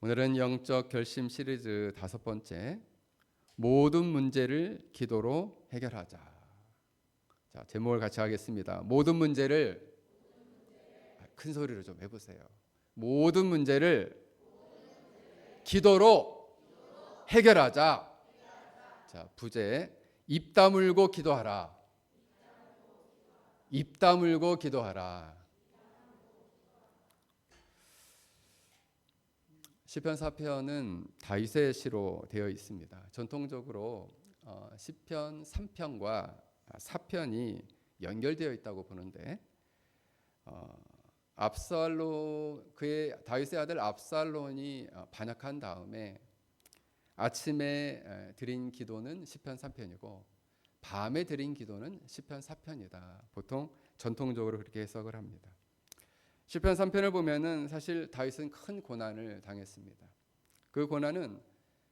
오늘은 영적 결심 시리즈 5번째, 모든 문제를 기도로 해결하자. 자, 제목을 같이 하겠습니다. 모든 문제를, 큰 소리로 좀 해보세요. 모든 문제를 기도로 해결하자. 자, 부제, 입 다물고 기도하라. 입 다물고 기도하라. 시편 4편은 다윗의 시로 되어 있습니다. 전통적으로 시편 3편과 4편이 연결되어 있다고 보는데, 그의 다윗의 아들 압살론이 반역한 다음에 아침에 드린 기도는 시편 3편이고 밤에 드린 기도는 시편 4편이다. 보통 전통적으로 그렇게 해석을 합니다. 시편 3편을 보면은 사실 다윗은 큰 고난을 당했습니다. 그 고난은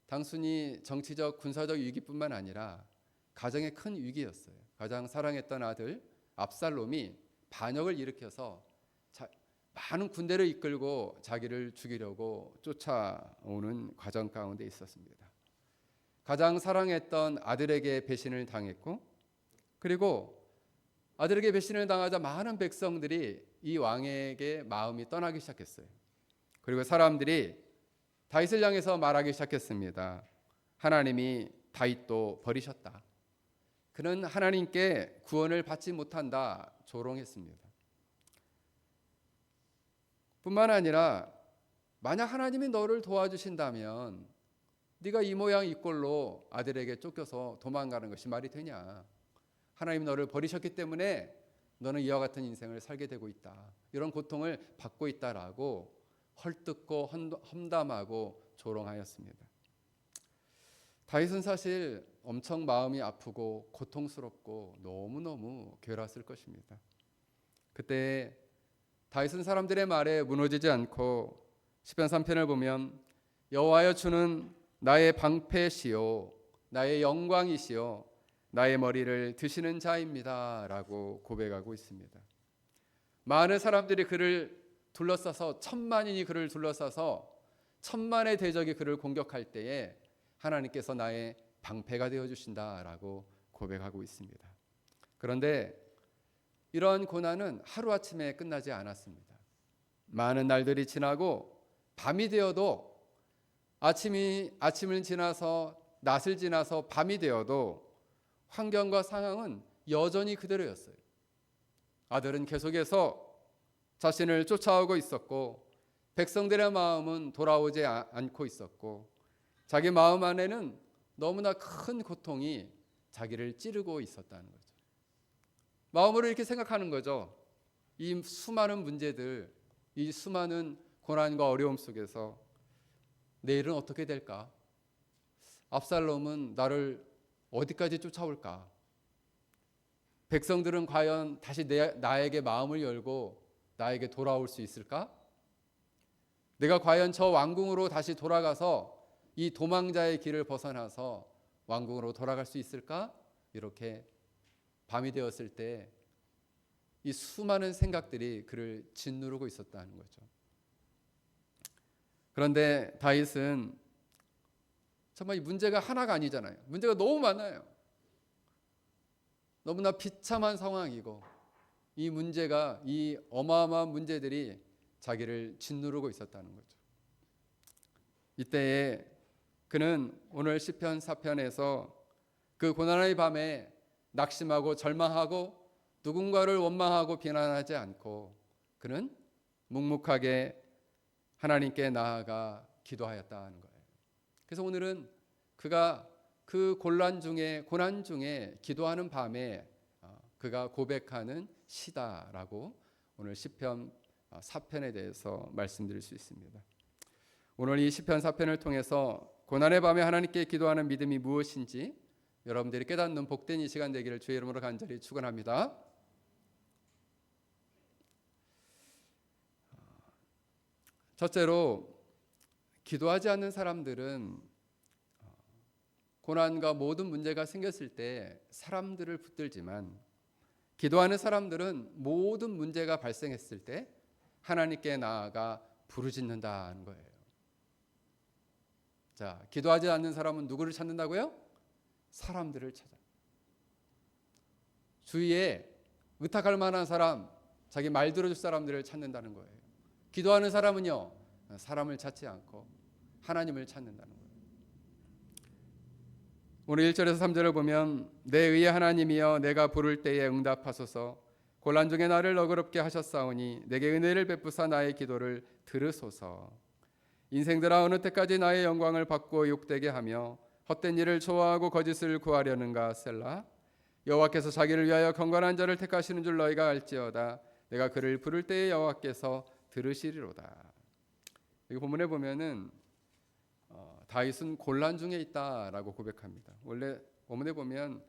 단순히 정치적 군사적 위기뿐만 아니라 가정의 큰 위기였어요. 가장 사랑했던 아들 압살롬이 반역을 일으켜서 많은 군대를 이끌고 자기를 죽이려고 쫓아오는 과정 가운데 있었습니다. 가장 사랑했던 아들에게 배신을 당했고, 그리고 아들에게 배신을 당하자 많은 백성들이 이 왕에게 마음이 떠나기 시작했어요. 그리고 사람들이 다윗을 향해서 말하기 시작했습니다. 하나님이 다윗도 버리셨다. 그는 하나님께 구원을 받지 못한다. 조롱했습니다. 뿐만 아니라 만약 하나님이 너를 도와주신다면 네가 이 모양 이 꼴로 아들에게 쫓겨서 도망가는 것이 말이 되냐. 하나님이 너를 버리셨기 때문에 너는 이와 같은 인생을 살게 되고 있다. 이런 고통을 받고 있다라고 헐뜯고 험담하고 조롱하였습니다. 다윗은 사실 엄청 마음이 아프고 고통스럽고 너무너무 괴로웠을 것입니다. 그때 다윗은 사람들의 말에 무너지지 않고 시편 3편을 보면 여호와여 주는 나의 방패시요 나의 영광이시요 나의 머리를 드시는 자입니다 라고 고백하고 있습니다. 많은 사람들이 그를 둘러싸서, 천만인이 그를 둘러싸서 천만의 대적이 그를 공격할 때에 하나님께서 나의 방패가 되어주신다라고 고백하고 있습니다. 그런데 이러한 고난은 하루아침에 끝나지 않았습니다. 많은 날들이 지나고 밤이 되어도 아침을 지나서 낮을 지나서 밤이 되어도 환경과 상황은 여전히 그대로였어요. 아들은 계속해서 자신을 쫓아오고 있었고 백성들의 마음은 돌아오지 않고 있었고 자기 마음 안에는 너무나 큰 고통이 자기를 찌르고 있었다는 거죠. 마음으로 이렇게 생각하는 거죠. 이 수많은 문제들, 이 수많은 고난과 어려움 속에서 내일은 어떻게 될까? 압살롬은 나를 어디까지 쫓아올까? 백성들은 과연 다시 나에게 마음을 열고 나에게 돌아올 수 있을까? 내가 과연 저 왕궁으로 다시 돌아가서 이 도망자의 길을 벗어나서 왕궁으로 돌아갈 수 있을까? 이렇게 밤이 되었을 때 이 수많은 생각들이 그를 짓누르고 있었다는 거죠. 그런데 다윗은 정말 이 문제가 하나가 아니잖아요. 문제가 너무 많아요. 너무나 비참한 상황이고 이 문제가, 이 어마어마한 문제들이 자기를 짓누르고 있었다는 거죠. 이때에 그는 오늘 시편 4편에서 그 고난의 밤에 낙심하고 절망하고 누군가를 원망하고 비난하지 않고 그는 묵묵하게 하나님께 나아가 기도하였다는 거예요. 그래서 오늘은 그가 그 고난 중에 기도하는 밤에 그가 고백하는 시다라고 오늘 시편 4편에 대해서 말씀드릴 수 있습니다. 오늘 이 시편 4편을 통해서 고난의 밤에 하나님께 기도하는 믿음이 무엇인지 여러분들이 깨닫는 복된 이 시간 되기를 주의 이름으로 간절히 축원합니다. 첫째로, 기도하지 않는 사람들은 고난과 모든 문제가 생겼을 때 사람들을 붙들지만 기도하는 사람들은 모든 문제가 발생했을 때 하나님께 나아가 부르짖는다는 거예요. 자, 기도하지 않는 사람은 누구를 찾는다고요? 사람들을 찾아. 주위에 의탁할 만한 사람, 자기 말 들어줄 사람들을 찾는다는 거예요. 기도하는 사람은요, 사람을 찾지 않고 하나님을 찾는다는 거예요. 오늘 1절에서 3절을 보면 내 의의 하나님이여 내가 부를 때에 응답하소서 곤란 중에 나를 너그럽게 하셨사오니 내게 은혜를 베푸사 나의 기도를 들으소서. 인생들아 어느 때까지 나의 영광을 받고 욕되게 하며 헛된 일을 좋아하고 거짓을 구하려는가. 셀라. 여호와께서 자기를 위하여 경건한 자를 택하시는 줄 너희가 알지어다. 내가 그를 부를 때에 여호와께서 들으시리로다. 여기 본문에 보면은 다윗은 곤란 중에 있다라고 고백합니다. 원래 본문에 보면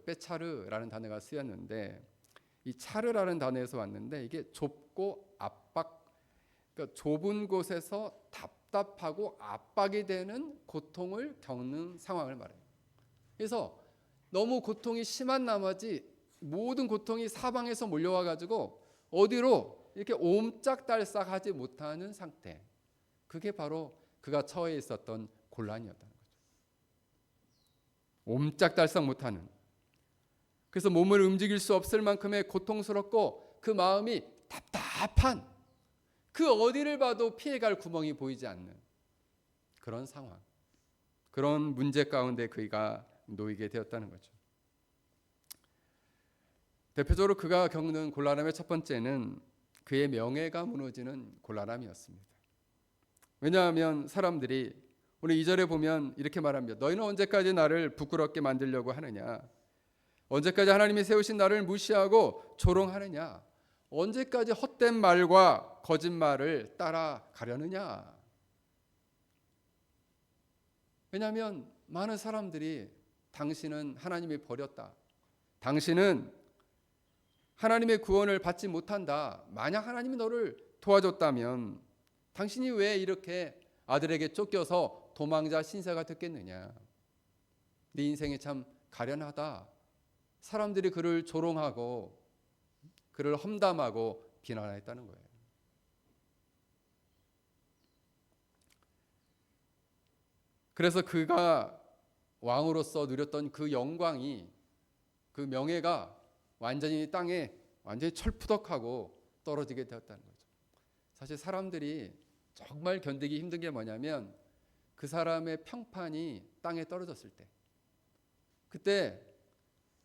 빼차르라는 단어가 쓰였는데 이 차르라는 단어에서 왔는데 이게 좁고 압박, 그러니까 좁은 곳에서 답답하고 압박이 되는 고통을 겪는 상황을 말해요. 그래서 너무 고통이 심한 나머지 모든 고통이 사방에서 몰려와 가지고 어디로 이렇게 옴짝달싹하지 못하는 상태. 그게 바로 그가 처해 있었던 곤란이었다는 거죠. 옴짝달싹 못하는. 그래서 몸을 움직일 수 없을 만큼의 고통스럽고 그 마음이 답답한, 그 어디를 봐도 피해갈 구멍이 보이지 않는 그런 상황, 그런 문제 가운데 그가 놓이게 되었다는 거죠. 대표적으로 그가 겪는 곤란함의 첫 번째는 그의 명예가 무너지는 곤란함이었습니다. 왜냐하면 사람들이 오늘 2절에 보면 이렇게 말합니다. 너희는 언제까지 나를 부끄럽게 만들려고 하느냐? 언제까지 하나님이 세우신 나를 무시하고 조롱하느냐? 언제까지 헛된 말과 거짓말을 따라가려느냐? 왜냐하면 많은 사람들이 당신은 하나님이 버렸다. 당신은 하나님의 구원을 받지 못한다. 만약 하나님이 너를 도와줬다면 당신이 왜 이렇게 아들에게 쫓겨서 도망자 신세가 됐겠느냐? 네 인생이 참 가련하다. 사람들이 그를 조롱하고 그를 험담하고 비난했다는 거예요. 그래서 그가 왕으로서 누렸던 그 영광이, 그 명예가 완전히 땅에 완전히 철푸덕하고 떨어지게 되었다는 거죠. 사실 사람들이 정말 견디기 힘든 게 뭐냐면 그 사람의 평판이 땅에 떨어졌을 때, 그때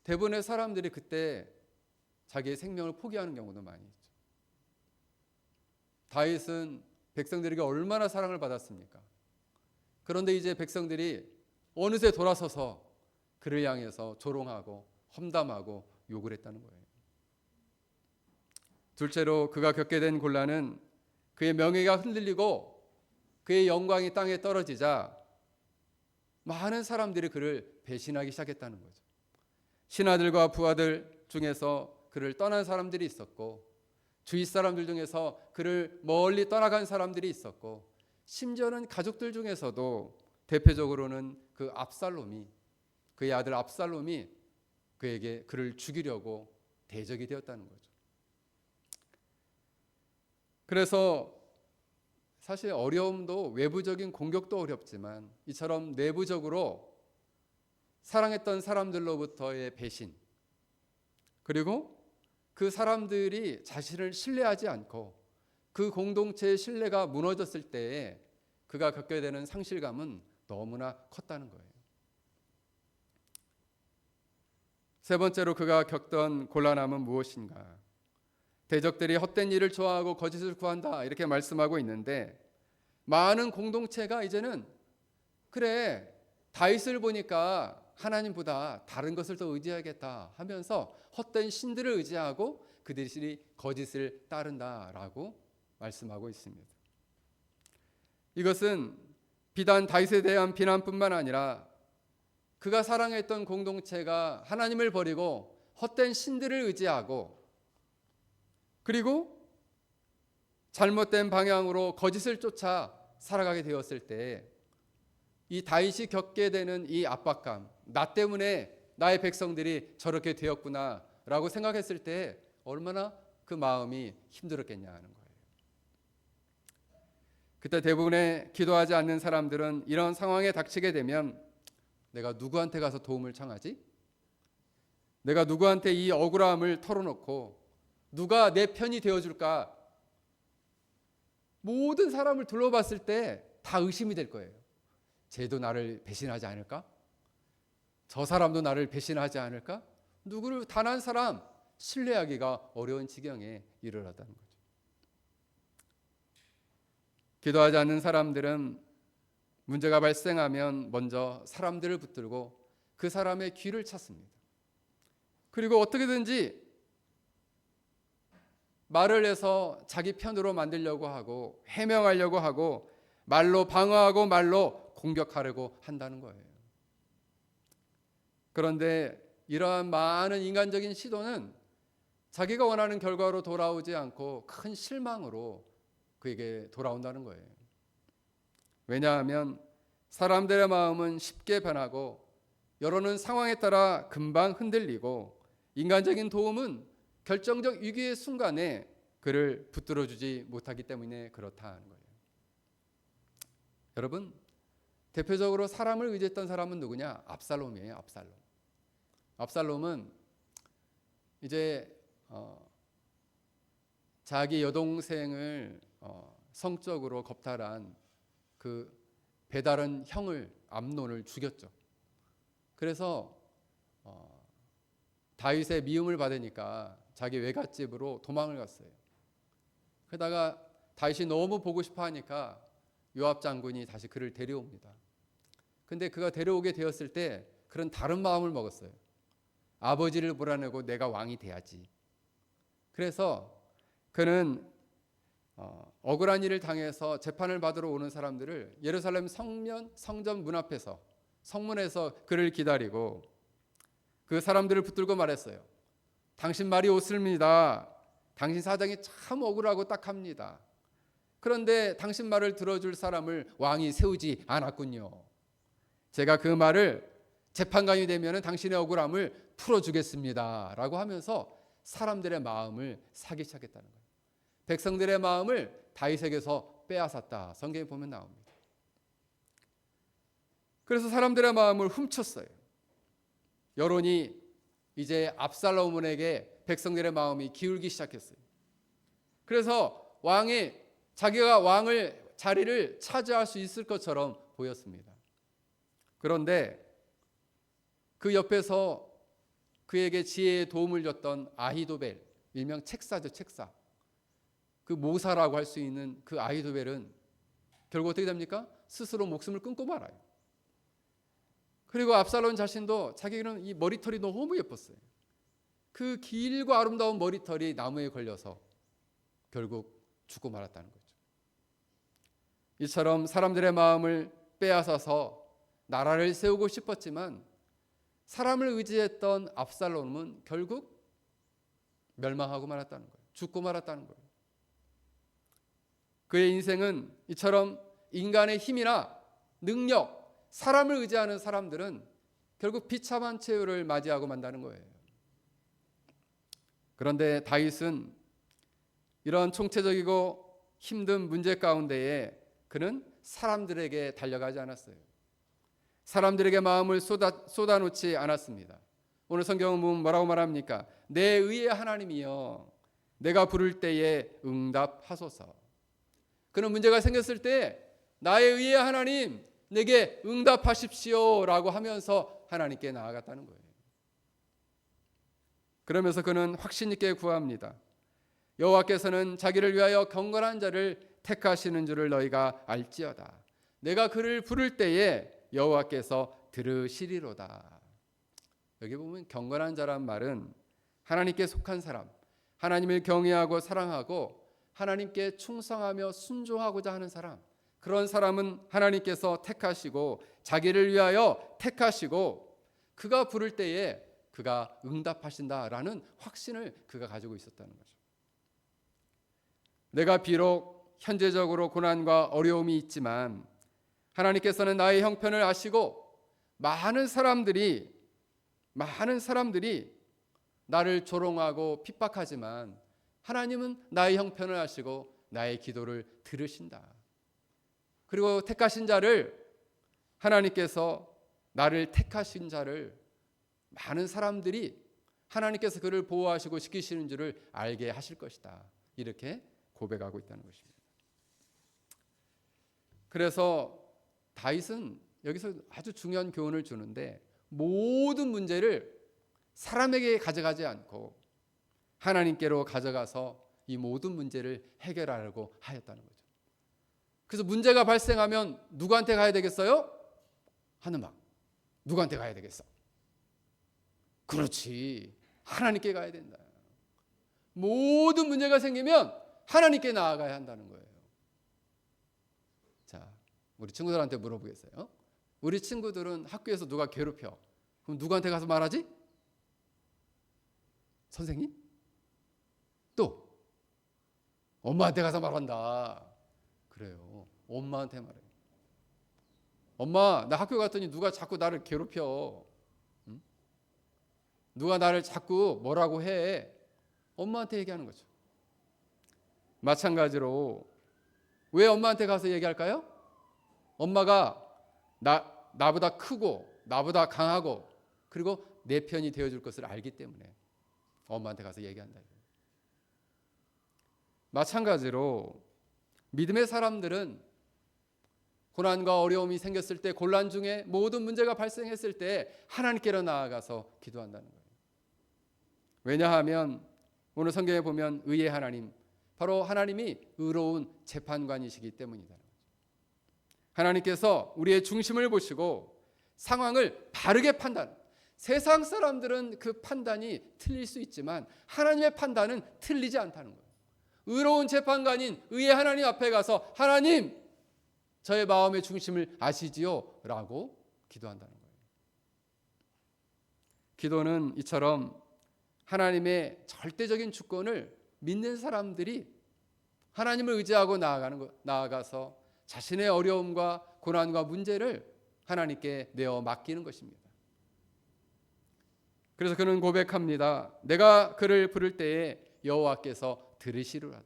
대부분의 사람들이 그때 자기의 생명을 포기하는 경우도 많이 있죠. 다윗은 백성들에게 얼마나 사랑을 받았습니까? 그런데 이제 백성들이 어느새 돌아서서 그를 향해서 조롱하고 험담하고 욕을 했다는 거예요. 둘째로 그가 겪게 된 곤란은 그의 명예가 흔들리고 그의 영광이 땅에 떨어지자 많은 사람들이 그를 배신하기 시작했다는 거죠. 신하들과 부하들 중에서 그를 떠난 사람들이 있었고, 주위 사람들 중에서 그를 멀리 떠나간 사람들이 있었고, 심지어는 가족들 중에서도 대표적으로는 그 압살롬이, 그의 아들 압살롬이 그에게 그를 죽이려고 대적이 되었다는 거죠. 그래서 사실 어려움도 외부적인 공격도 어렵지만 이처럼 내부적으로 사랑했던 사람들로부터의 배신, 그리고 그 사람들이 자신을 신뢰하지 않고 그 공동체의 신뢰가 무너졌을 때에 그가 겪게 되는 상실감은 너무나 컸다는 거예요. 세 번째로 그가 겪던 곤란함은 무엇인가? 대적들이 헛된 일을 좋아하고 거짓을 구한다 이렇게 말씀하고 있는데, 많은 공동체가 이제는 그래 다윗을 보니까 하나님보다 다른 것을 더 의지하겠다 하면서 헛된 신들을 의지하고 그들이 거짓을 따른다라고 말씀하고 있습니다. 이것은 비단 다윗에 대한 비난뿐만 아니라 그가 사랑했던 공동체가 하나님을 버리고 헛된 신들을 의지하고 그리고 잘못된 방향으로 거짓을 쫓아 살아가게 되었을 때 이 다윗이 겪게 되는 이 압박감, 나 때문에 나의 백성들이 저렇게 되었구나라고 생각했을 때 얼마나 그 마음이 힘들었겠냐 하는 거예요. 그때 대부분의 기도하지 않는 사람들은 이런 상황에 닥치게 되면 내가 누구한테 가서 도움을 청하지? 내가 누구한테 이 억울함을 털어놓고 누가 내 편이 되어줄까? 모든 사람을 둘러봤을 때 다 의심이 될 거예요. 쟤도 나를 배신하지 않을까? 저 사람도 나를 배신하지 않을까? 누구를 단 한 사람 신뢰하기가 어려운 지경에 이르렀다는 거죠. 기도하지 않는 사람들은 문제가 발생하면 먼저 사람들을 붙들고 그 사람의 귀를 찾습니다. 그리고 어떻게든지 말을 해서 자기 편으로 만들려고 하고 해명하려고 하고 말로 방어하고 말로 공격하려고 한다는 거예요. 그런데 이러한 많은 인간적인 시도는 자기가 원하는 결과로 돌아오지 않고 큰 실망으로 그에게 돌아온다는 거예요. 왜냐하면 사람들의 마음은 쉽게 변하고 여론은 상황에 따라 금방 흔들리고 인간적인 도움은 결정적 위기의 순간에 그를 붙들어주지 못하기 때문에 그렇다는 거예요. 여러분, 대표적으로 사람을 의지했던 사람은 누구냐? 압살롬이에요. 압살롬. 압살롬은 이제 자기 여동생을 성적으로 겁탈한 그 배다른 형을 암논을 죽였죠. 그래서 다윗의 미움을 받으니까 자기 외갓집으로 도망을 갔어요. 그러다가 다윗이 너무 보고 싶어 하니까 요압 장군이 다시 그를 데려옵니다. 근데 그가 데려오게 되었을 때 그런 다른 마음을 먹었어요. 아버지를 몰아내고 내가 왕이 돼야지. 그래서 그는 억울한 일을 당해서 재판을 받으러 오는 사람들을 예루살렘 성전 문 앞에서 성문에서 그를 기다리고 그 사람들을 붙들고 말했어요. 당신 말이 옳습니다. 당신 사정이 참 억울하고 딱합니다. 그런데 당신 말을 들어줄 사람을 왕이 세우지 않았군요. 제가 그 말을 재판관이 되면 당신의 억울함을 풀어주겠습니다 라고 하면서 사람들의 마음을 사기 시작했다는 거예요. 백성들의 마음을 다윗에게서 빼앗았다. 성경에 보면 나옵니다. 그래서 사람들의 마음을 훔쳤어요. 여론이 이제 압살롬에게 백성들의 마음이 기울기 시작했어요. 그래서 왕이 자기가 왕을 자리를 차지할 수 있을 것처럼 보였습니다. 그런데 그 옆에서 그에게 지혜의 도움을 줬던 아히도벨, 일명 책사죠, 책사. 그 모사라고 할 수 있는 그 아히도벨은 결국 어떻게 됩니까? 스스로 목숨을 끊고 말아요. 그리고 압살롬 자신도 자기는 이 머리털이 너무 예뻤어요. 그 길고 아름다운 머리털이 나무에 걸려서 결국 죽고 말았다는 거죠. 이처럼 사람들의 마음을 빼앗아서 나라를 세우고 싶었지만 사람을 의지했던 압살롬은 결국 멸망하고 말았다는 거예요. 죽고 말았다는 거예요. 그의 인생은 이처럼 인간의 힘이나 능력, 사람을 의지하는 사람들은 결국 비참한 최후를 맞이하고 만다는 거예요. 그런데 다윗은 이런 총체적이고 힘든 문제 가운데에 그는 사람들에게 달려가지 않았어요. 사람들에게 마음을 쏟아놓지 않았습니다. 오늘 성경은 뭐라고 말합니까? 내 의의 하나님이여 내가 부를 때에 응답하소서. 그는 문제가 생겼을 때 나의 의의 하나님 내게 응답하십시오 라고 하면서 하나님께 나아갔다는 거예요. 그러면서 그는 확신 있게 구합니다. 여호와께서는 자기를 위하여 경건한 자를 택하시는 줄을 너희가 알지어다. 내가 그를 부를 때에 여호와께서 들으시리로다. 여기 보면 경건한 자란 말은 하나님께 속한 사람, 하나님을 경외하고 사랑하고 하나님께 충성하며 순종하고자 하는 사람, 그런 사람은 하나님께서 택하시고 자기를 위하여 택하시고 그가 부를 때에 그가 응답하신다라는 확신을 그가 가지고 있었다는 거죠. 내가 비록 현재적으로 고난과 어려움이 있지만 하나님께서는 나의 형편을 아시고 많은 사람들이 나를 조롱하고 핍박하지만 하나님은 나의 형편을 아시고 나의 기도를 들으신다. 그리고 택하신 자를, 하나님께서 나를 택하신 자를 많은 사람들이 하나님께서 그를 보호하시고 지키시는 줄을 알게 하실 것이다. 이렇게 고백하고 있다는 것입니다. 그래서 다윗은 여기서 아주 중요한 교훈을 주는데, 모든 문제를 사람에게 가져가지 않고 하나님께로 가져가서 이 모든 문제를 해결하려고 하였다는 거죠. 그래서 문제가 발생하면 누구한테 가야 되겠어요? 하느막. 누구한테 가야 되겠어? 그렇지, 하나님께 가야 된다. 모든 문제가 생기면 하나님께 나아가야 한다는 거예요. 자, 우리 친구들한테 물어보겠어요. 우리 친구들은 학교에서 누가 괴롭혀, 그럼 누구한테 가서 말하지? 선생님? 또 엄마한테 가서 말한다. 그래요, 엄마한테 말해요. 엄마, 나 학교 갔더니 누가 자꾸 나를 괴롭혀. 응? 누가 나를 자꾸 뭐라고 해. 엄마한테 얘기하는 거죠. 마찬가지로 왜 엄마한테 가서 얘기할까요? 엄마가 나보다 크고 나보다 강하고 그리고 내 편이 되어줄 것을 알기 때문에 엄마한테 가서 얘기한다. 마찬가지로 믿음의 사람들은 고난과 어려움이 생겼을 때, 곤란 중에 모든 문제가 발생했을 때 하나님께로 나아가서 기도한다는 거예요. 왜냐하면 오늘 성경에 보면 의의 하나님, 바로 하나님이 의로운 재판관이시기 때문이다. 하나님께서 우리의 중심을 보시고 상황을 바르게 판단. 세상 사람들은 그 판단이 틀릴 수 있지만 하나님의 판단은 틀리지 않다는 거예요. 의로운 재판관인 의의 하나님 앞에 가서 하나님, 저의 마음의 중심을 아시지요? 라고 기도한다는 거예요. 기도는 이처럼 하나님의 절대적인 주권을 믿는 사람들이 하나님을 의지하고 나아가서 자신의 어려움과 고난과 문제를 하나님께 내어 맡기는 것입니다. 그래서 그는 고백합니다. 내가 그를 부를 때에 여호와께서 들으시리로다.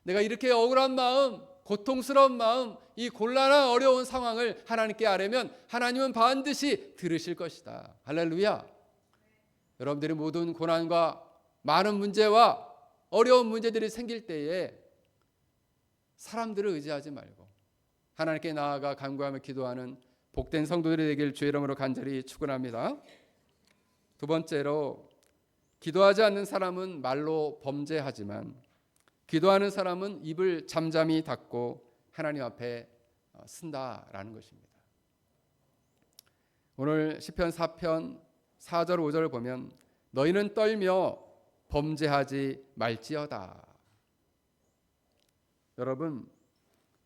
내가 이렇게 억울한 마음, 고통스러운 마음, 이 곤란한 어려운 상황을 하나님께 아뢰면 하나님은 반드시 들으실 것이다. 할렐루야. 여러분들이 모든 고난과 많은 문제와 어려운 문제들이 생길 때에 사람들을 의지하지 말고 하나님께 나아가 간구하며 기도하는 복된 성도들이 되길 주의 이름으로 간절히 축원합니다. 두 번째로, 기도하지 않는 사람은 말로 범죄하지만 기도하는 사람은 입을 잠잠히 닫고 하나님 앞에 쓴다라는 것입니다. 오늘 시편 4편 4절 5절을 보면 너희는 떨며 범죄하지 말지어다. 여러분,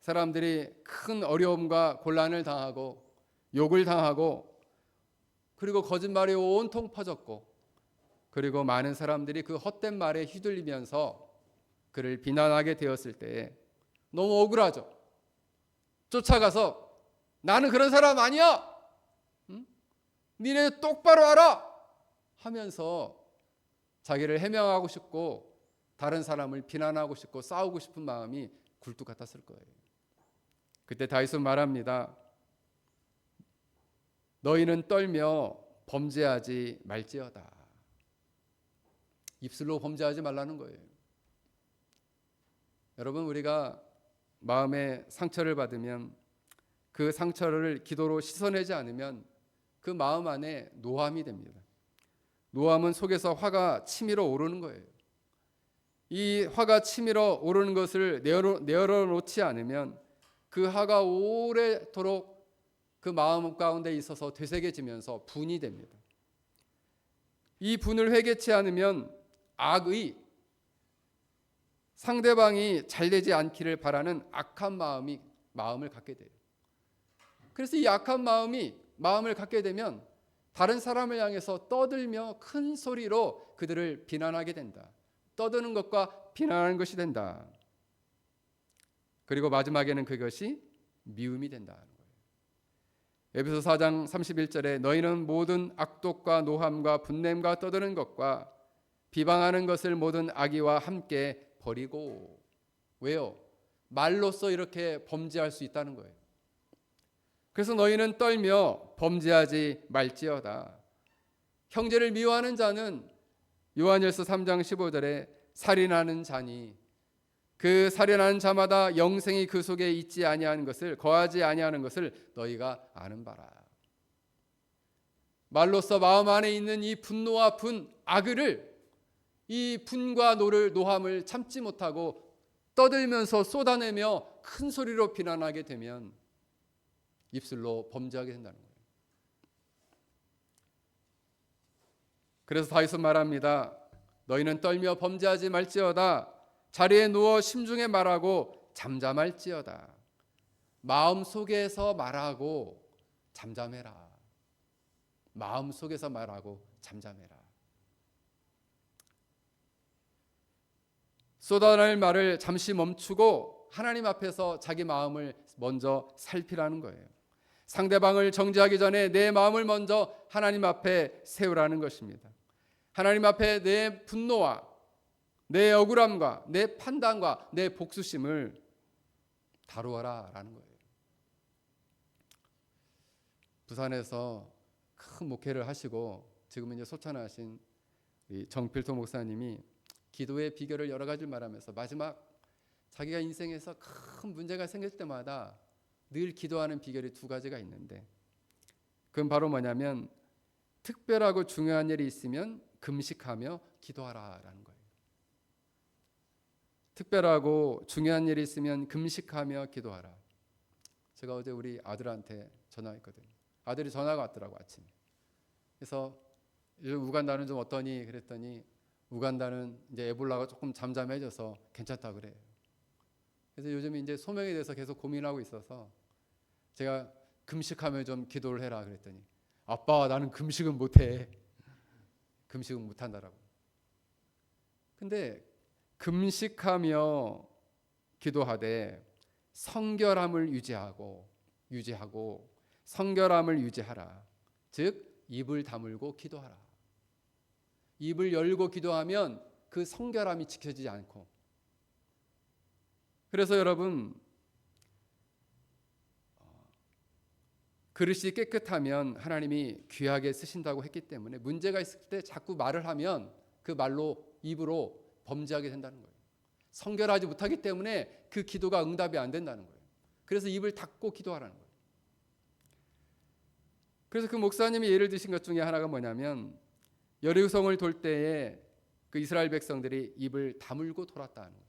사람들이 큰 어려움과 곤란을 당하고 욕을 당하고 그리고 거짓말이 온통 퍼졌고 그리고 많은 사람들이 그 헛된 말에 휘둘리면서 그를 비난하게 되었을 때 너무 억울하죠. 쫓아가서 나는 그런 사람 아니야. 응? 니네 똑바로 알아 하면서 자기를 해명하고 싶고 다른 사람을 비난하고 싶고 싸우고 싶은 마음이 굴뚝 같았을 거예요. 그때 다윗은 말합니다. 너희는 떨며 범죄하지 말지어다. 입술로 범죄하지 말라는 거예요. 여러분, 우리가 마음에 상처를 받으면 그 상처를 기도로 씻어내지 않으면 그 마음 안에 노함이 됩니다. 노함은 속에서 화가 치밀어 오르는 거예요. 이 화가 치밀어 오르는 것을 내어놓지 않으면 그 화가 오래도록 그 마음 가운데 있어서 되새겨지면서 분이 됩니다. 이 분을 회개치 않으면 악의, 상대방이 잘되지 않기를 바라는 악한 마음을 갖게 돼요. 그래서 이 악한 마음을 갖게 되면 다른 사람을 향해서 떠들며 큰 소리로 그들을 비난하게 된다. 떠드는 것과 비난하는 것이 된다. 그리고 마지막에는 그것이 미움이 된다는 거예요. 에베소 4장 31절에 너희는 모든 악독과 노함과 분냄과 떠드는 것과 비방하는 것을 모든 악의와 함께 버리고. 왜요? 말로써 이렇게 범죄할 수 있다는 거예요. 그래서 너희는 떨며 범죄하지 말지어다. 형제를 미워하는 자는 요한일서 3장 15절에 살인하는 자니 그 살인하는 자마다 영생이 그 속에 있지 아니하는 것을 거하지 아니하는 것을 너희가 아는 바라. 말로써 마음 안에 있는 이 분노와 악을 이 분과 노함을 참지 못하고 떠들면서 쏟아내며 큰 소리로 비난하게 되면 입술로 범죄하게 된다는 거예요. 그래서 다윗은 말합니다. 너희는 떨며 범죄하지 말지어다. 자리에 누워 심중에 말하고 잠잠할지어다. 마음속에서 말하고 잠잠해라. 마음속에서 말하고 잠잠해라. 쏟아낼 말을 잠시 멈추고 하나님 앞에서 자기 마음을 먼저 살피라는 거예요. 상대방을 정죄하기 전에 내 마음을 먼저 하나님 앞에 세우라는 것입니다. 하나님 앞에 내 분노와 내 억울함과 내 판단과 내 복수심을 다루어라라는 거예요. 부산에서 큰 목회를 하시고 지금은 이제 소천하신 정필토 목사님이 기도의 비결을 여러 가지를 말하면서 마지막 자기가 인생에서 큰 문제가 생길 때마다 늘 기도하는 비결이 두 가지가 있는데 그건 바로 뭐냐면 특별하고 중요한 일이 있으면 금식하며 기도하라라는 거예요. 특별하고 중요한 일이 있으면 금식하며 기도하라. 제가 어제 우리 아들한테 전화했거든요. 아들이 전화가 왔더라고 아침에. 그래서 우간다는 좀 어떠니? 그랬더니 우간다는 이제 에볼라가 조금 잠잠해져서 괜찮다 그래요. 그래서 요즘 이제 소명에 대해서 계속 고민하고 있어서 제가 금식하며 좀 기도를 해라 그랬더니 아빠 나는 금식은 못해. 금식은 못한다라고. 근데 금식하며 기도하되 성결함을 유지하고 성결함을 유지하라. 즉 입을 다물고 기도하라. 입을 열고 기도하면 그 성결함이 지켜지지 않고 그래서 여러분 그릇이 깨끗하면 하나님이 귀하게 쓰신다고 했기 때문에 문제가 있을 때 자꾸 말을 하면 그 말로 입으로 범죄하게 된다는 거예요. 성결하지 못하기 때문에 그 기도가 응답이 안 된다는 거예요. 그래서 입을 닫고 기도하라는 거예요. 그래서 그 목사님이 예를 드신 것 중에 하나가 뭐냐면 여리고성을 돌 때에 그 이스라엘 백성들이 입을 다물고 돌았다는 거죠.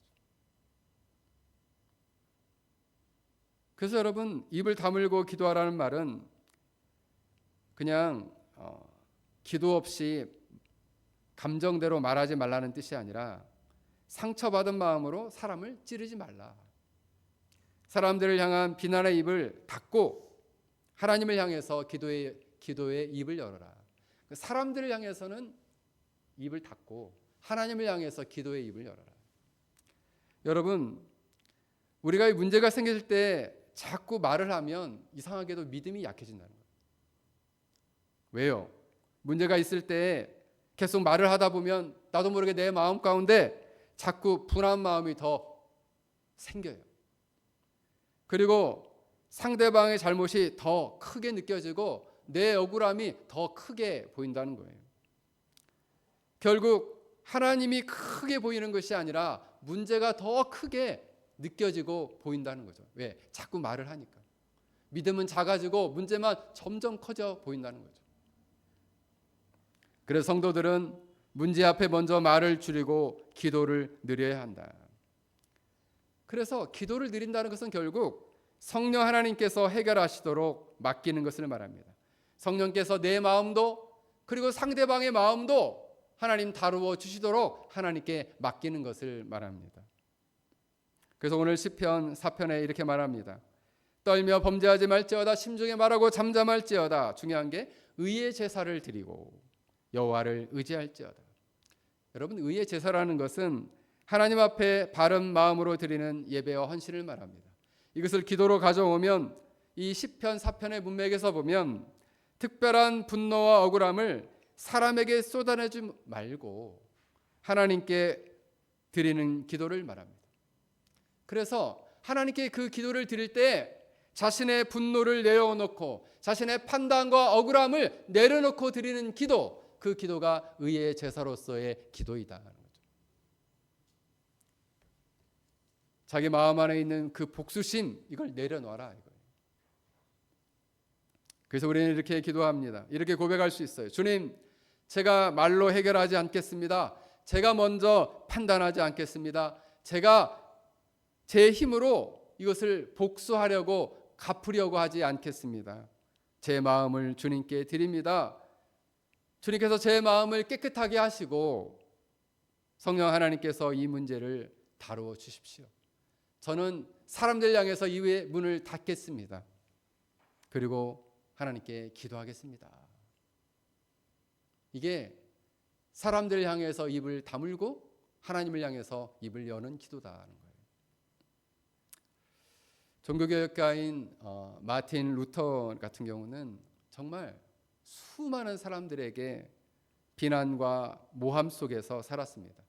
그래서 여러분 입을 다물고 기도하라는 말은 그냥 기도 없이 감정대로 말하지 말라는 뜻이 아니라 상처받은 마음으로 사람을 찌르지 말라. 사람들을 향한 비난의 입을 닫고 하나님을 향해서 기도의 입을 열어라. 사람들을 향해서는 입을 닫고 하나님을 향해서 기도의 입을 열어라. 여러분 우리가 문제가 생길 때 자꾸 말을 하면 이상하게도 믿음이 약해진다는 거예요. 왜요? 문제가 있을 때 계속 말을 하다 보면 나도 모르게 내 마음 가운데 자꾸 분한 마음이 더 생겨요. 그리고 상대방의 잘못이 더 크게 느껴지고 내 억울함이 더 크게 보인다는 거예요. 결국 하나님이 크게 보이는 것이 아니라 문제가 더 크게 느껴지고 보인다는 거죠. 왜? 자꾸 말을 하니까. 믿음은 작아지고 문제만 점점 커져 보인다는 거죠. 그래서 성도들은 문제 앞에 먼저 말을 줄이고 기도를 느려야 한다. 그래서 기도를 느린다는 것은 결국 성령 하나님께서 해결하시도록 맡기는 것을 말합니다. 성령께서 내 마음도 그리고 상대방의 마음도 하나님 다루어 주시도록 하나님께 맡기는 것을 말합니다. 그래서 오늘 시편 4편에 이렇게 말합니다. 떨며 범죄하지 말지어다 심중에 말하고 잠잠할지어다. 중요한 게 의의 제사를 드리고 여호와를 의지할지어다. 여러분 의의 제사라는 것은 하나님 앞에 바른 마음으로 드리는 예배와 헌신을 말합니다. 이것을 기도로 가져오면 이 시편 4편의 문맥에서 보면 특별한 분노와 억울함을 사람에게 쏟아내지 말고 하나님께 드리는 기도를 말합니다. 그래서 하나님께 그 기도를 드릴 때 자신의 분노를 내려놓고 자신의 판단과 억울함을 내려놓고 드리는 기도, 그 기도가 의의 제사로서의 기도이다. 자기 마음 안에 있는 그 복수심, 이걸 내려놔라 이거예요. 그래서 우리는 이렇게 기도합니다. 이렇게 고백할 수 있어요. 주님, 제가 말로 해결하지 않겠습니다. 제가 먼저 판단하지 않겠습니다. 제가 제 힘으로 이것을 복수하려고 갚으려고 하지 않겠습니다. 제 마음을 주님께 드립니다. 주님께서 제 마음을 깨끗하게 하시고 성령 하나님께서 이 문제를 다루어 주십시오. 저는 사람들 향해서 이외의 문을 닫겠습니다. 그리고 하나님께 기도하겠습니다. 이게 사람들 향해서 입을 다물고 하나님을 향해서 입을 여는 기도다라는 거예요. 종교개혁가인 마틴 루터 같은 경우는 정말 수많은 사람들에게 비난과 모함 속에서 살았습니다.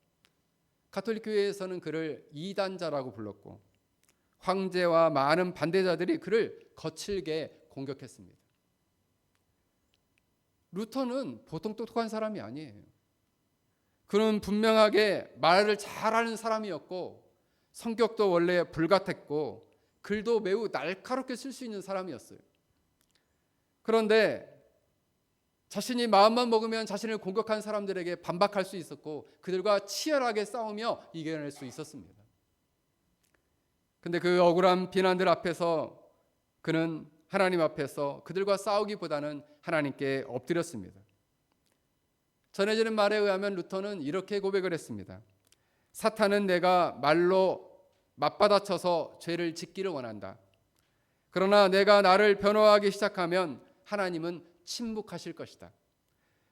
가톨릭 교회에서는 그를 이단자라고 불렀고 황제와 많은 반대자들이 그를 거칠게 공격했습니다. 루터는 보통 똑똑한 사람이 아니에요. 그는 분명하게 말을 잘하는 사람이었고 성격도 원래 불같았고 글도 매우 날카롭게 쓸 수 있는 사람이었어요. 그런데 자신이 마음만 먹으면 자신을 공격한 사람들에게 반박할 수 있었고 그들과 치열하게 싸우며 이겨낼 수 있었습니다. 근데 그 억울한 비난들 앞에서 그는 하나님 앞에서 그들과 싸우기보다는 하나님께 엎드렸습니다. 전해지는 말에 의하면 루터는 이렇게 고백을 했습니다. 사탄은 내가 말로 맞받아쳐서 죄를 짓기를 원한다. 그러나 내가 나를 변호하기 시작하면 하나님은 침묵하실 것이다.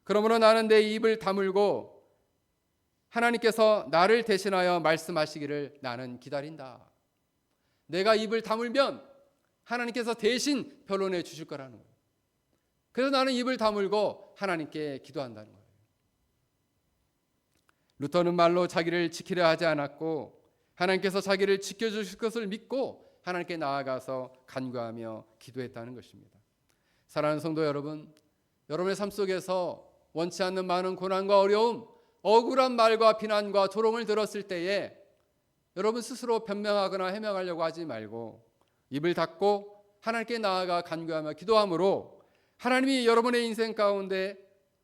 그러므로 나는 내 입을 다물고 하나님께서 나를 대신하여 말씀하시기를 나는 기다린다. 내가 입을 다물면 하나님께서 대신 변론해 주실 거라는 거예요. 그래서 나는 입을 다물고 하나님께 기도한다는 거예요. 루터는 말로 자기를 지키려 하지 않았고 하나님께서 자기를 지켜주실 것을 믿고 하나님께 나아가서 간구하며 기도했다는 것입니다. 사랑하는 성도 여러분, 여러분의 삶 속에서 원치 않는 많은 고난과 어려움, 억울한 말과 비난과 조롱을 들었을 때에 여러분 스스로 변명하거나 해명하려고 하지 말고 입을 닫고 하나님께 나아가 간구하며 기도함으로 하나님이 여러분의 인생 가운데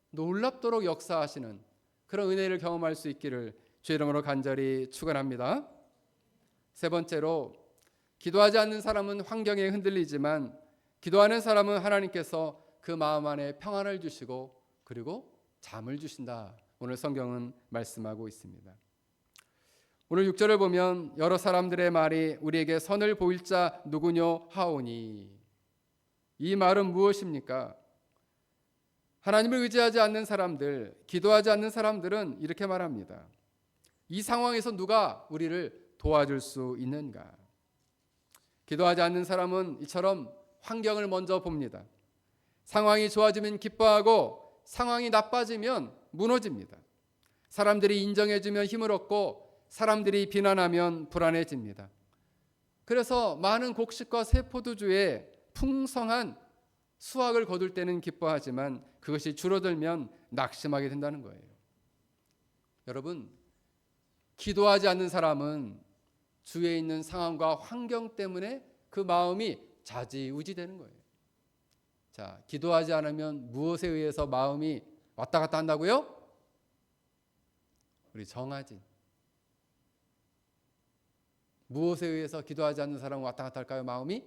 놀랍도록 역사하시는 그런 은혜를 경험할 수 있기를 주의 이름으로 간절히 축원합니다. 세 번째로, 기도하지 않는 사람은 환경에 흔들리지만 기도하는 사람은 하나님께서 그 마음 안에 평안을 주시고 그리고 잠을 주신다. 오늘 성경은 말씀하고 있습니다. 오늘 6절을 보면 여러 사람들의 말이 우리에게 선을 보일 자 누구뇨 하오니, 이 말은 무엇입니까? 하나님을 의지하지 않는 사람들, 기도하지 않는 사람들은 이렇게 말합니다. 이 상황에서 누가 우리를 도와줄 수 있는가? 기도하지 않는 사람은 이처럼 환경을 먼저 봅니다. 상황이 좋아지면 기뻐하고 상황이 나빠지면 무너집니다. 사람들이 인정해주면 힘을 얻고 사람들이 비난하면 불안해집니다. 그래서 많은 곡식과 새 포도주에 풍성한 수확을 거둘 때는 기뻐하지만 그것이 줄어들면 낙심하게 된다는 거예요. 여러분, 기도하지 않는 사람은 주위에 있는 상황과 환경 때문에 그 마음이 좌지우지되는 거예요. 자, 기도하지 않으면 무엇에 의해서 마음이 왔다 갔다 한다고요? 우리 정하진. 무엇에 의해서 기도하지 않는 사람은 왔다 갔다 할까요? 마음이?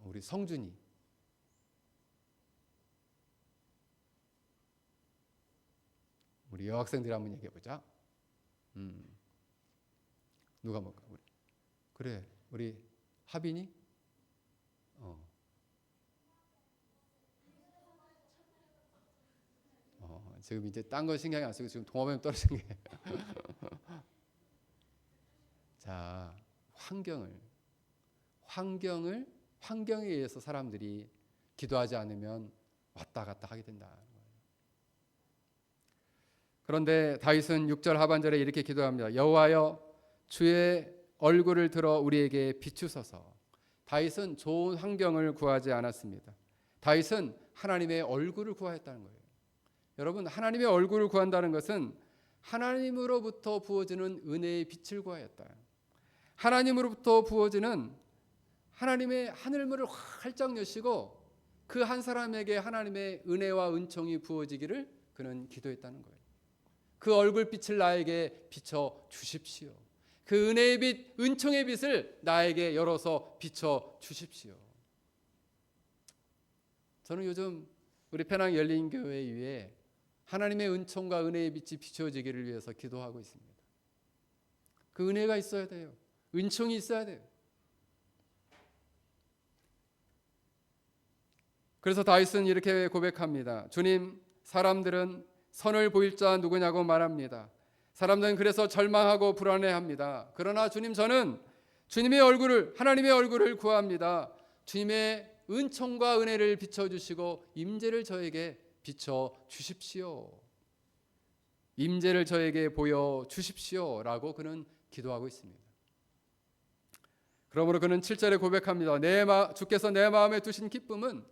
우리 성준이. 우리 여학생들 한번 얘기해 보자. 누가 먹을까? 우리. 그래, 우리 하빈이? 지금 이제 딴 거 신경이 안 쓰고 지금 동화뱀 떨어진 게. 자, 환경에 의해서 사람들이 기도하지 않으면 왔다 갔다 하게 된다. 그런데 다윗은 6절 하반절에 이렇게 기도합니다. 여호와여, 주의 얼굴을 들어 우리에게 비추소서. 다윗은 좋은 환경을 구하지 않았습니다. 다윗은 하나님의 얼굴을 구하였다는 거예요. 여러분, 하나님의 얼굴을 구한다는 것은 하나님으로부터 부어지는 은혜의 빛을 구하였다. 하나님으로부터 부어지는 하나님의 하늘문을 활짝 여시고 그 한 사람에게 하나님의 은혜와 은총이 부어지기를 그는 기도했다는 거예요. 그 얼굴빛을 나에게 비춰 주십시오. 그 은혜의 빛, 은총의 빛을 나에게 열어서 비춰 주십시오. 저는 요즘 우리 penang 열린교회 위에 하나님의 은총과 은혜의 빛이 비춰지기를 위해서 기도하고 있습니다. 그 은혜가 있어야 돼요. 은총이 있어야 돼요. 그래서 다윗은 이렇게 고백합니다. 주님, 사람들은 선을 보일 자 누구냐고 말합니다. 사람들은 그래서 절망하고 불안해합니다. 그러나 주님, 저는 주님의 얼굴을, 하나님의 얼굴을 구합니다. 주님의 은총과 은혜를 비춰주시고 임재를 저에게 비춰 주십시오. 임재를 저에게 보여주십시오 라고 그는 기도하고 있습니다. 그러므로 그는 7절에 고백합니다. 주께서 내 마음에 두신 기쁨은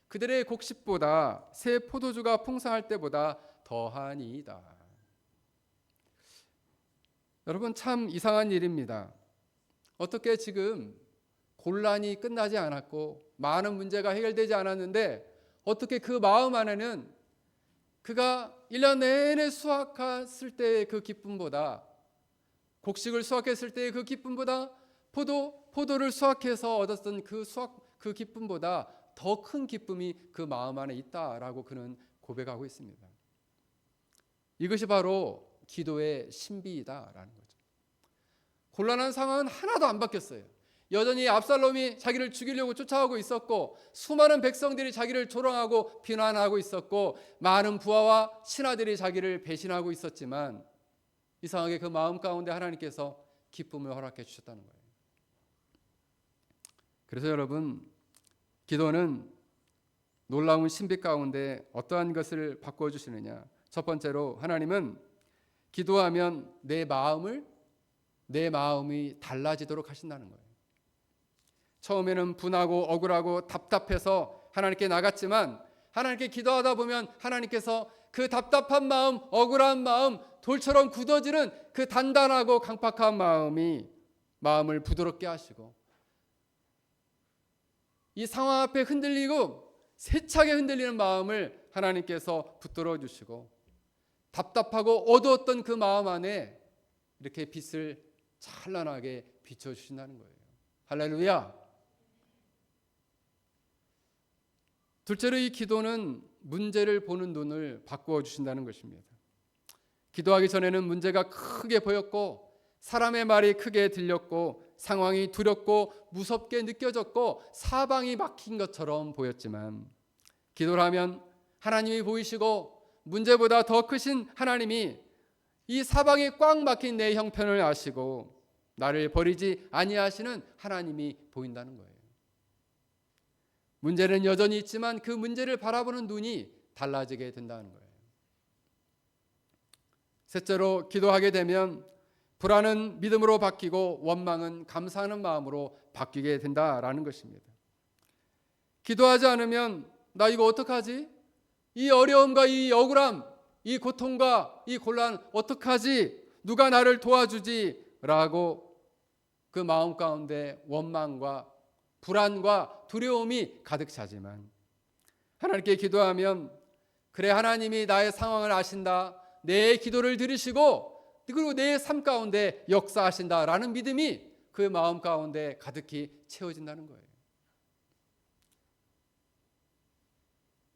그들의 곡식보다 새 포도주가 풍성할 때보다 더하니이다. 여러분, 참 이상한 일입니다. 어떻게 지금 곤란이 끝나지 않았고 많은 문제가 해결되지 않았는데 어떻게 그 마음 안에는 그가 1년 내내 수확했을 때의 그 기쁨보다, 곡식을 수확했을 때의 그 기쁨보다, 포도를 수확해서 얻었던 그 기쁨보다 더 큰 기쁨이 그 마음 안에 있다라고 그는 고백하고 있습니다. 이것이 바로 기도의 신비이다라는 거죠. 곤란한 상황은 하나도 안 바뀌었어요. 여전히 압살롬이 자기를 죽이려고 쫓아오고 있었고, 수많은 백성들이 자기를 조롱하고 비난하고 있었고, 많은 부하와 신하들이 자기를 배신하고 있었지만 이상하게 그 마음 가운데 하나님께서 기쁨을 허락해 주셨다는 거예요. 그래서 여러분, 기도는 놀라운 신비 가운데 어떠한 것을 바꿔주시느냐. 첫 번째로, 하나님은 기도하면 내 마음이 달라지도록 하신다는 거예요. 처음에는 분하고 억울하고 답답해서 하나님께 나갔지만 하나님께 기도하다 보면 하나님께서 그 답답한 마음, 억울한 마음, 돌처럼 굳어지는 그 단단하고 강팍한 마음을 부드럽게 하시고, 이 상황 앞에 흔들리고 세차게 흔들리는 마음을 하나님께서 붙들어 주시고, 답답하고 어두웠던 그 마음 안에 이렇게 빛을 찬란하게 비춰주신다는 거예요. 할렐루야. 둘째로, 이 기도는 문제를 보는 눈을 바꾸어 주신다는 것입니다. 기도하기 전에는 문제가 크게 보였고, 사람의 말이 크게 들렸고, 상황이 두렵고 무섭게 느껴졌고, 사방이 막힌 것처럼 보였지만, 기도를 하면 하나님이 보이시고 문제보다 더 크신 하나님이 이 사방이 꽉 막힌 내 형편을 아시고 나를 버리지 아니하시는 하나님이 보인다는 거예요. 문제는 여전히 있지만 그 문제를 바라보는 눈이 달라지게 된다는 거예요. 셋째로, 기도하게 되면 불안은 믿음으로 바뀌고 원망은 감사하는 마음으로 바뀌게 된다라는 것입니다. 기도하지 않으면 나 이거 어떡하지? 이 어려움과 이 억울함, 이 고통과 이 곤란 어떡하지? 누가 나를 도와주지? 라고 그 마음 가운데 원망과 불안과 두려움이 가득 차지만, 하나님께 기도하면 그래, 하나님이 나의 상황을 아신다, 내 기도를 들으시고 그리고 내 삶 가운데 역사하신다라는 믿음이 그 마음 가운데 가득히 채워진다는 거예요.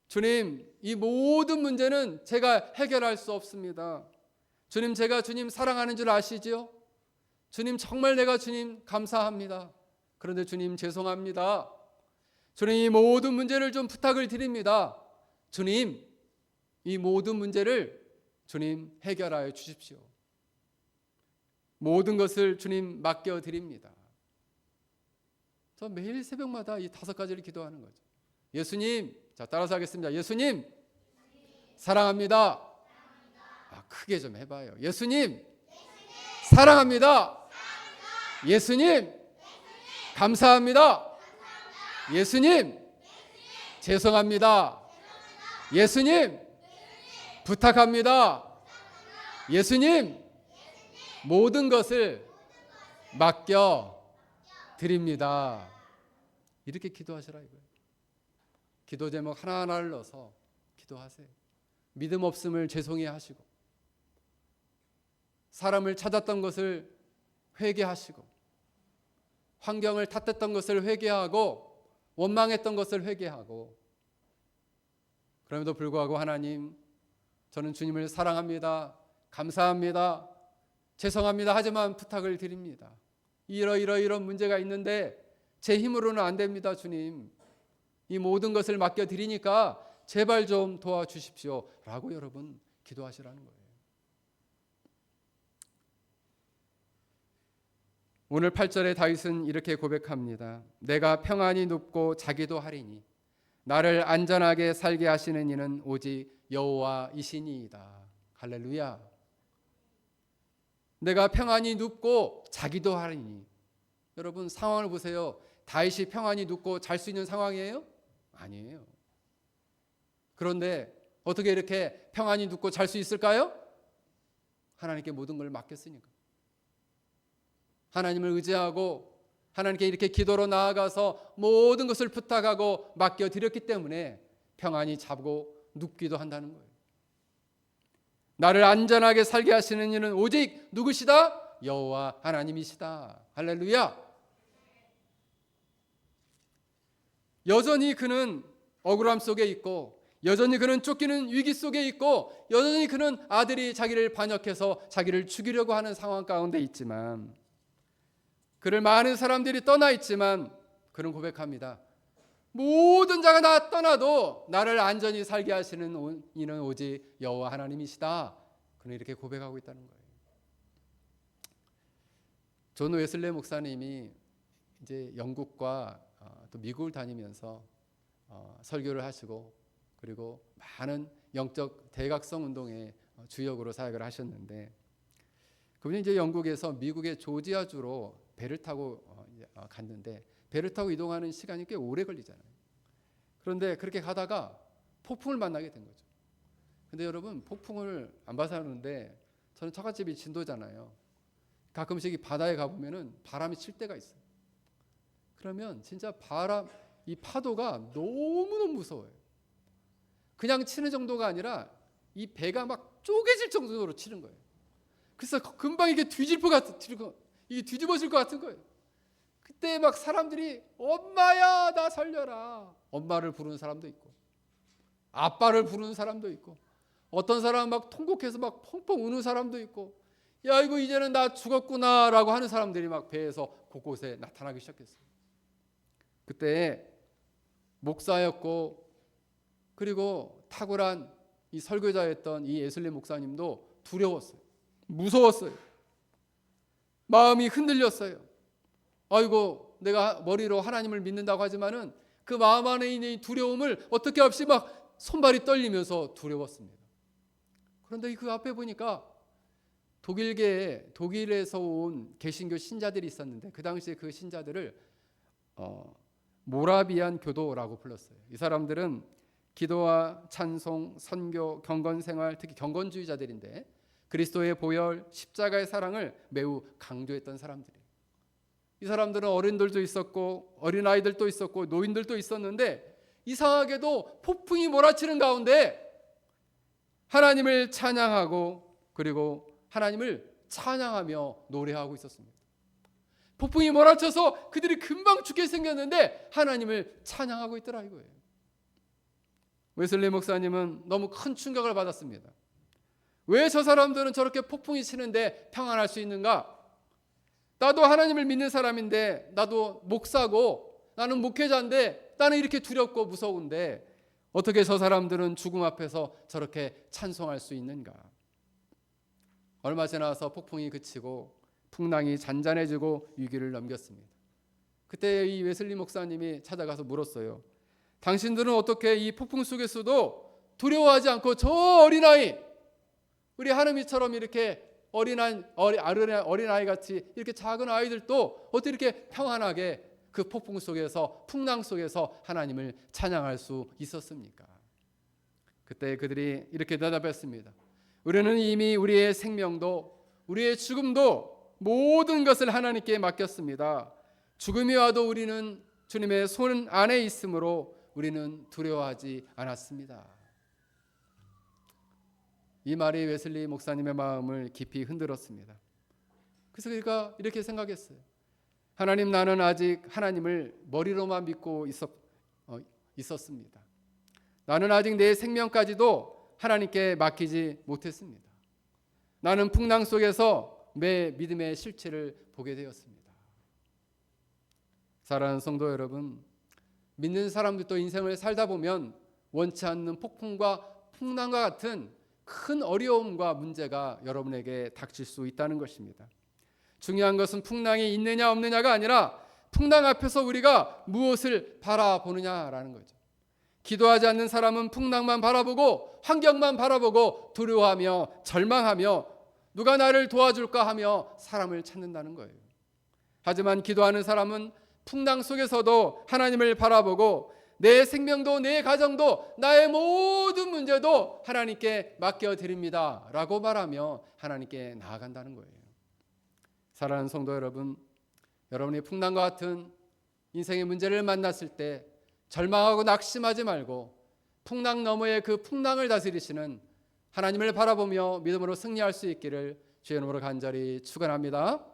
주님, 이 모든 문제는 제가 해결할 수 없습니다. 주님, 제가 주님 사랑하는 줄 아시지요? 주님, 정말 내가 주님 감사합니다. 그런데 주님 죄송합니다. 주님, 이 모든 문제를 좀 부탁을 드립니다. 주님, 이 모든 문제를 주님 해결하여 주십시오. 모든 것을 주님 맡겨드립니다. 저 매일 새벽마다 이 5가지를 기도하는 거죠. 예수님, 자 따라서 하겠습니다. 예수님, 사랑합니다. 크게 좀 해봐요. 예수님, 사랑합니다. 예수님, 감사합니다. 예수님, 죄송합니다. 예수님, 부탁합니다. 예수님, 모든 것을 맡겨 드립니다. 이렇게 기도하시라 이거예요. 기도 제목 하나하나를 넣어서 기도하세요. 믿음 없음을 죄송해 하시고, 사람을 찾았던 것을 회개하시고, 환경을 탓했던 것을 회개하고, 원망했던 것을 회개하고, 그럼에도 불구하고 하나님, 저는 주님을 사랑합니다. 감사합니다. 죄송합니다. 하지만 부탁을 드립니다. 이런 문제가 있는데 제 힘으로는 안 됩니다. 주님, 이 모든 것을 맡겨드리니까 제발 좀 도와주십시오 라고 여러분 기도하시라는 거예요. 오늘 8절에 다윗은 이렇게 고백합니다. 내가 평안히 눕고 자기도 하리니 나를 안전하게 살게 하시는 이는 오직 여호와이시니이다. 할렐루야. 내가 평안히 눕고 자기도 하리니. 여러분 상황을 보세요. 다윗이 평안히 눕고 잘 수 있는 상황이에요? 아니에요. 그런데 어떻게 이렇게 평안히 눕고 잘 수 있을까요? 하나님께 모든 걸 맡겼으니까. 하나님을 의지하고 하나님께 이렇게 기도로 나아가서 모든 것을 부탁하고 맡겨드렸기 때문에 평안히 자고 눕기도 한다는 거예요. 나를 안전하게 살게 하시는 이는 오직 누구시다? 여호와 하나님이시다. 할렐루야. 여전히 그는 억울함 속에 있고, 여전히 그는 쫓기는 위기 속에 있고, 여전히 그는 아들이 자기를 반역해서 자기를 죽이려고 하는 상황 가운데 있지만, 그를 많은 사람들이 떠나 있지만 그는 고백합니다. 모든 자가 다 떠나도 나를 안전히 살게 하시는 이는 오직 여호와 하나님이시다. 그는 이렇게 고백하고 있다는 거예요. 존 웨슬리 목사님이 이제 영국과 또 미국을 다니면서 설교를 하시고, 그리고 많은 영적 대각성 운동의 주역으로 사역을 하셨는데, 그분이 이제 영국에서 미국의 조지아주로 배를 타고 갔는데, 배를 타고 이동하는 시간이 꽤 오래 걸리잖아요. 그런데 그렇게 가다가 폭풍을 만나게 된 거죠. 근데 여러분, 폭풍을 안 봐서 하는데 저는 처갓집이 진도잖아요. 가끔씩 이 바다에 가보면은 바람이 칠 때가 있어요. 그러면 진짜 이 파도가 너무너무 무서워요. 그냥 치는 정도가 아니라 이 배가 막 쪼개질 정도로 치는 거예요. 그래서 금방 이게 이게 뒤집어질 것 같은 거예요. 그때 막 사람들이 엄마야 나 살려라, 엄마를 부르는 사람도 있고, 아빠를 부르는 사람도 있고, 어떤 사람은 막 통곡해서 막 펑펑 우는 사람도 있고, 야 이거 이제는 나 죽었구나 라고 하는 사람들이 막 배에서 곳곳에 나타나기 시작했어요. 그때 목사였고, 그리고 탁월한 이 설교자였던 이 웨슬리 목사님도 두려웠어요. 무서웠어요. 마음이 흔들렸어요. 아이고, 내가 머리로 하나님을 믿는다고 하지만은 그 마음 안에 있는 이 두려움을 어떻게 없이 막 손발이 떨리면서 두려웠습니다. 그런데 그 앞에 보니까 독일에서 온 개신교 신자들이 있었는데, 그 당시에 그 신자들을 모라비안 교도라고 불렀어요. 이 사람들은 기도와 찬송, 선교, 경건생활, 특히 경건주의자들인데, 그리스도의 보혈, 십자가의 사랑을 매우 강조했던 사람들이에요. 이 사람들은 어른들도 있었고, 어린아이들도 있었고, 노인들도 있었는데, 이상하게도 폭풍이 몰아치는 가운데 하나님을 찬양하고, 그리고 하나님을 찬양하며 노래하고 있었습니다. 폭풍이 몰아쳐서 그들이 금방 죽게 생겼는데 하나님을 찬양하고 있더라 이거예요. 웨슬리 목사님은 너무 큰 충격을 받았습니다. 왜 저 사람들은 저렇게 폭풍이 치는데 평안할 수 있는가? 나도 하나님을 믿는 사람인데, 나도 목사고, 나는 목회자인데, 나는 이렇게 두렵고 무서운데 어떻게 저 사람들은 죽음 앞에서 저렇게 찬송할 수 있는가? 얼마 지나서 폭풍이 그치고 풍랑이 잔잔해지고 위기를 넘겼습니다. 그때 이 웨슬리 목사님이 찾아가서 물었어요. 당신들은 어떻게 이 폭풍 속에서도 두려워하지 않고 저 어린아이, 우리 하느미처럼 이렇게 어린아이 같이 이렇게 작은 아이들도 어떻게 이렇게 평안하게 그 폭풍 속에서 풍랑 속에서 하나님을 찬양할 수 있었습니까? 그때 그들이 이렇게 대답했습니다. 우리는 이미 우리의 생명도 우리의 죽음도 모든 것을 하나님께 맡겼습니다. 죽음이 와도 우리는 주님의 손 안에 있으므로 우리는 두려워하지 않았습니다. 이 말이 웨슬리 목사님의 마음을 깊이 흔들었습니다. 그래서 그가 이렇게 생각했어요. 하나님, 나는 아직 하나님을 머리로만 믿고 있었습니다. 나는 아직 내 생명까지도 하나님께 맡기지 못했습니다. 나는 풍랑 속에서 내 믿음의 실체를 보게 되었습니다. 사랑하는 성도 여러분, 믿는 사람들도 인생을 살다 보면 원치 않는 폭풍과 풍랑과 같은 큰 어려움과 문제가 여러분에게 닥칠 수 있다는 것입니다. 중요한 것은 풍랑이 있느냐 없느냐가 아니라 풍랑 앞에서 우리가 무엇을 바라보느냐라는 거죠. 기도하지 않는 사람은 풍랑만 바라보고 환경만 바라보고 두려워하며 절망하며 누가 나를 도와줄까 하며 사람을 찾는다는 거예요. 하지만 기도하는 사람은 풍랑 속에서도 하나님을 바라보고 내 생명도 내 가정도 나의 모든 문제도 하나님께 맡겨드립니다 라고 말하며 하나님께 나아간다는 거예요. 사랑하는 성도 여러분, 여러분이 풍랑과 같은 인생의 문제를 만났을 때 절망하고 낙심하지 말고 풍랑 너머의 그 풍랑을 다스리시는 하나님을 바라보며 믿음으로 승리할 수 있기를 주의 이름으로 간절히 축원합니다.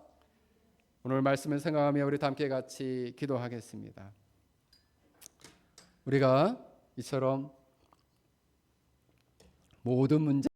오늘 말씀을 생각하며 우리 함께 같이 기도하겠습니다. 우리가 이처럼 모든 문제